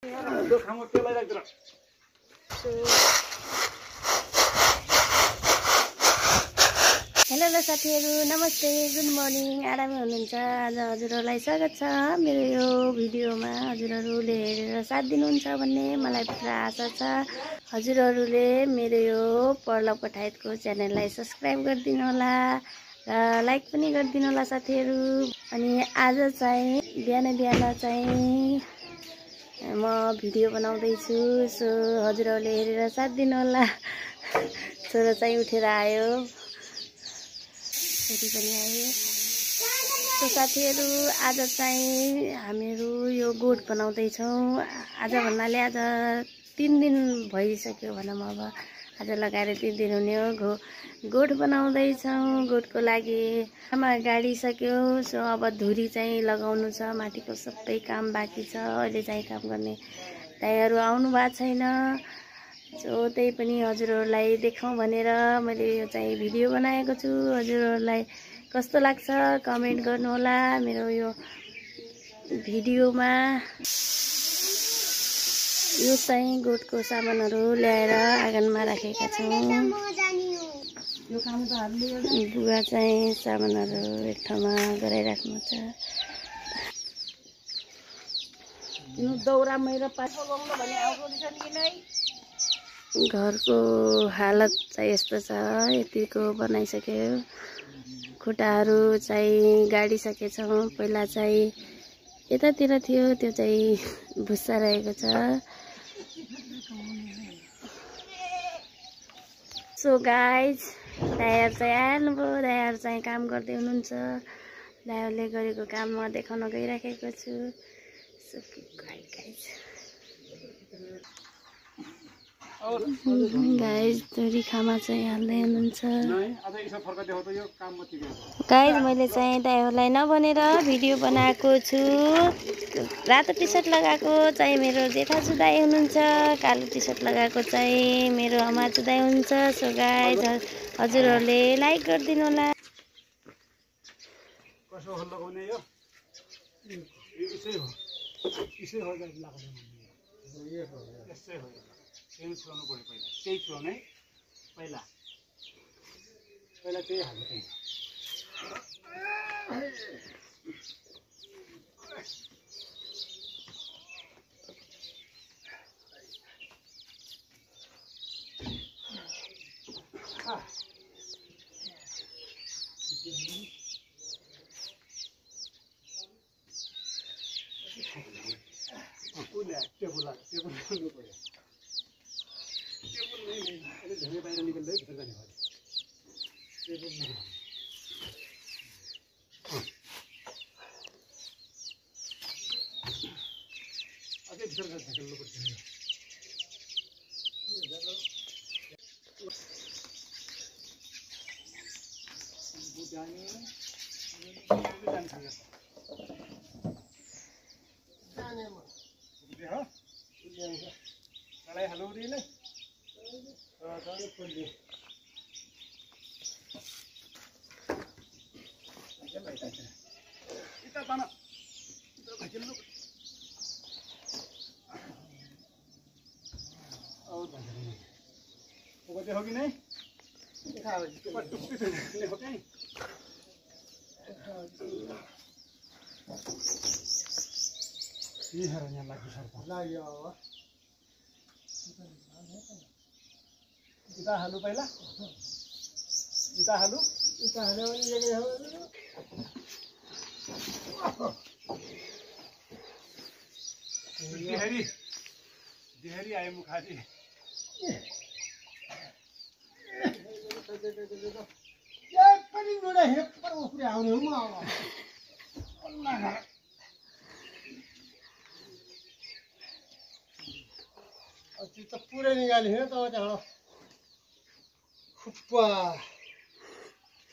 Hello साथीहरु, नमस्ते, good morning. आरामै हुनुहुन्छ? आज हजुरहरूलाई स्वागत छ मेरो यो भिडियोमा। हजुरहरूले हेरेर साथ दिनुहुन्छ भन्ने मलाई पुरा आशा छ। हजुरहरूले मेरो यो पर्ल पठायतको च्यानललाई सब्स्क्राइब गरिदिनु होला र लाइक पनि गरिदिनु होला साथीहरु। अनि आज चाहिँ बिहान चाहिँ म भिडियो बनाउँदैछु, सो हजुरहरूले हेरेर साथ दिनु होला। छोरो चाहिँ उठेर आयो, छोरी पनि आयो। सो साथीहरु, आज चाहिँ हामीहरू यो गोठ बनाउँदैछौँ। आज भन्नाले आज 3 दिन भइसक्यो भनौँ। अब आज लगाएर 3 दिन हुने हो। गोठ बनाउँदैछौँ। गोठको लागि आमा गाडिसक्यो। सो अब धुरी चाहिँ लगाउनु छ, माथिको सबै काम बाँकी छ। अहिले चाहिँ काम गर्ने दाइहरू आउनु भएको छैन। सो त्यही पनि हजुरहरूलाई देखाउँ भनेर मैले यो चाहिँ भिडियो बनाएको छु। हजुरहरूलाई कस्तो लाग्छ कमेन्ट गर्नु होला मेरो यो भिडियोमा। यो चाहिँ गोठको सामानहरू ल्याएर आँगनमा राखेका छौँ। बुवा चाहिँ सामानहरू एक ठाउँमा गराइराख्नु छ। दौरा मेरो पाछो लाउनु भने आउँछ कि नै। घरको हालत चाहिँ यस्तो छ, यतिको बनाइसक्यो। खुट्टाहरू चाहिँ गाडिसकेछौँ। पहिला चाहिँ यतातिर थियो, त्यो चाहिँ भुस्सा रहेको छ। सो गाइज, दाइहरू चाहिँ आउनुभयो। दाइहरू चाहिँ काम गर्दै हुनुहुन्छ। दाइहरूले गरेको काम म देखाउन गइराखेको छु। सो गाइज धुरी खामा चाहिँ हाल्दै हुनुहुन्छ। गाइज मैले चाहिँ दाइहरूलाई नभनेर भिडियो बनाएको छु। रातो टी सर्ट लगाएको चाहिँ मेरो जेठाजु दाइ हुनुहुन्छ। कालो टी सर्ट लगाएको चाहिँ मेरो अमाजु दाइ हुनुहुन्छ। सो गाइज हजुरहरूले लाइक गरिदिनु होला। पहिला त्यही हाल्नु त्यही। टेबुल ल्याउनु पर्यो। टेबुल नै धेरै बाहिर निकल्दै भित्र जाने भयो। टेबुल नै अझै भित्र झ्याकेल्नु पर्छ। इता हालु पहिला इता हालु दिहरी आए मुखारी पनि नोडा हेपर उफ्रे आउने हो म अल्लाह अच्छी तो पूरे निकाली है तो जहाँ खुप्पा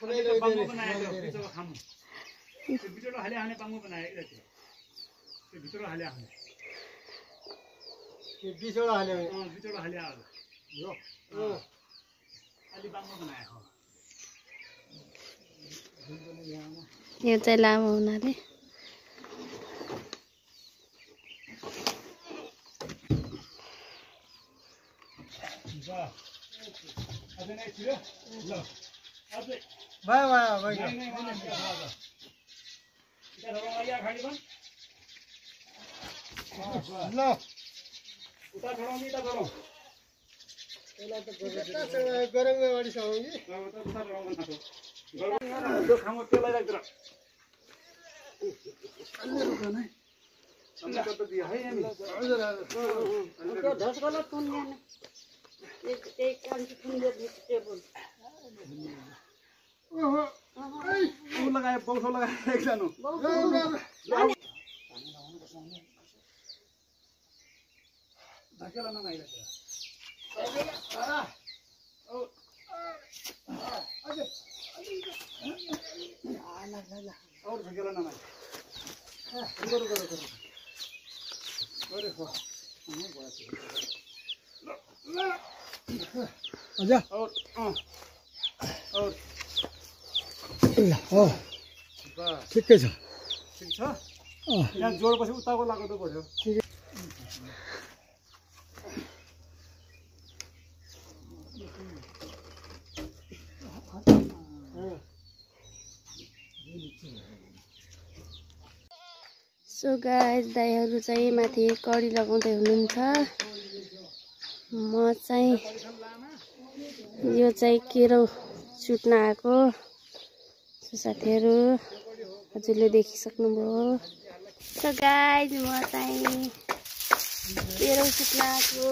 पूरे ले दे बनाया तो बिचो खाम बिचो हाले आने पांगो बनाया इधर से बिचो हाले आने ये बिचो हाले बिचो हाले आ यो अलि पांगो बनाया हो यो चाहिँ लामो हुनाले अझै नै छिरो ल अझै भयो भयो भयो नहीं नहीं वहाँ नहीं रखा था इधर रहो आइए खाली बन ल उतार छोड़ो इधर छोड़ो गरम में वाली साऊंगी उतार छोड़ो बना तो जो खाओ तेल लगा इधर अंदर रुकना है हमने तो दिया है यानी हजुर हजुर त्यो ढसकोला तुन्ने एक कान्छी तुन्ने टेबल ओहो वो लगाए बौसो लगाए एक जानो धकेला ना माइला और धकेला ना माइला करो करो करो अरे हो अच्छा और ल हो बस ठिकै छ ठीक छ यहाँ जोडपछि उताको लाग्नु त पर्यो सो गाइस दाइहरू चाहिँ माथि कडी लगाउँदै हुनुहुन्छ म चाहिँ यो चाहिँ केरो चुट्न आएको साथीहरू हजुरले देखिसक्नुभयो सो गाइस म चाहिँ केरो चुट्न आएको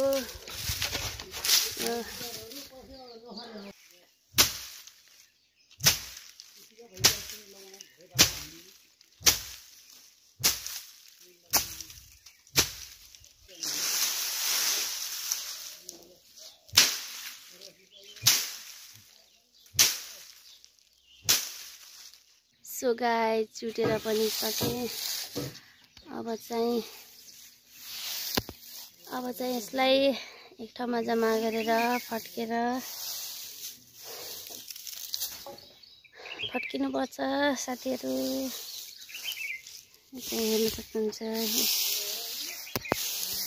सो गाइस चुटेर पनि सकेँ अब चाहिँ यसलाई एक ठाउँमा जम्मा गरेर फट्किनुपर्छ साथीहरू हेर्न सक्नुहुन्छ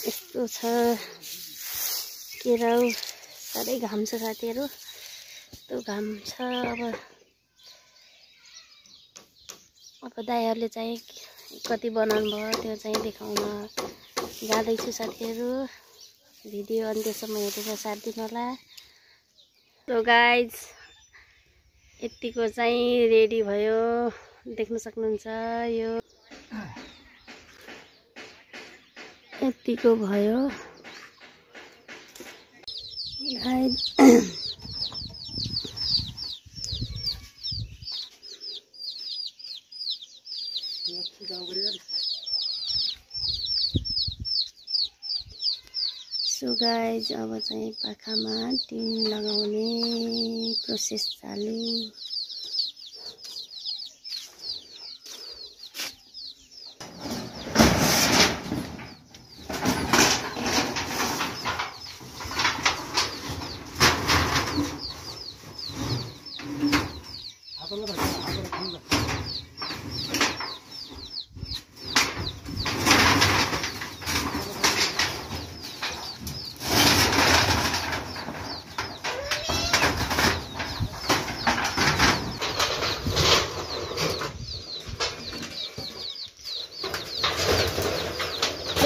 यस्तो छ केराउ साह्रै घाम छ साथीहरू यस्तो घाम छ अब दाइहरूले चाहिँ कति बनाउनु भयो त्यो चाहिँ देखाउन जाँदैछु साथीहरू भिडियो अन्त्यसम्म हेरेर साथ दिनु होला सो गाइज यतिको चाहिँ रेडी भयो देख्न सक्नुहुन्छ यो यतिको भयो गाइज सो गाइज अब चाहिँ पाखामा टिन लगाउने प्रोसेस चालु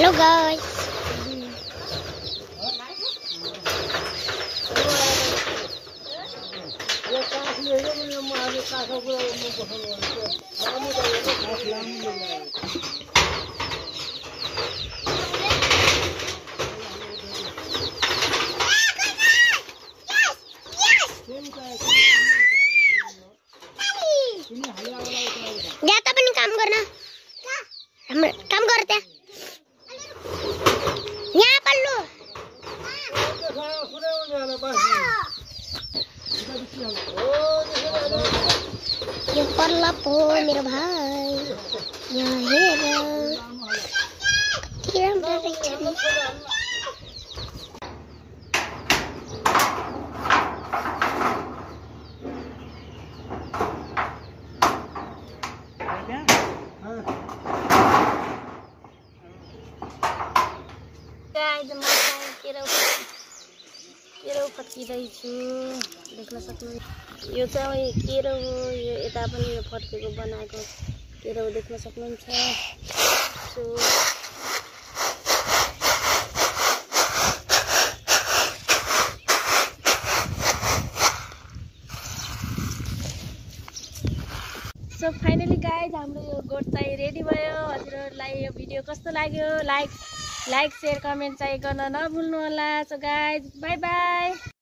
Hello guys. जाता पनि काम गर्न काम गर्दा यहाँ पल्लो यो पर्ला पो मेरो भाइ यहाँ हेर कति राम्रो रहेछ नि केरो फर्किँदैछु देख्न सक्नुहुन्छ। यो चाहिँ केरो हो, यो यता पनि यो फर्केको बनाएको केरो देख्न सक्नुहुन्छ। सो सो फाइनली गाइज हाम्रो यो गोठ चाहिँ रेडी भयो। हजुरहरूलाई यो भिडियो कस्तो लाग्यो लाइक सेयर कमेन्ट चाहिँ गर्न नभुल्नु होला। So guys by by.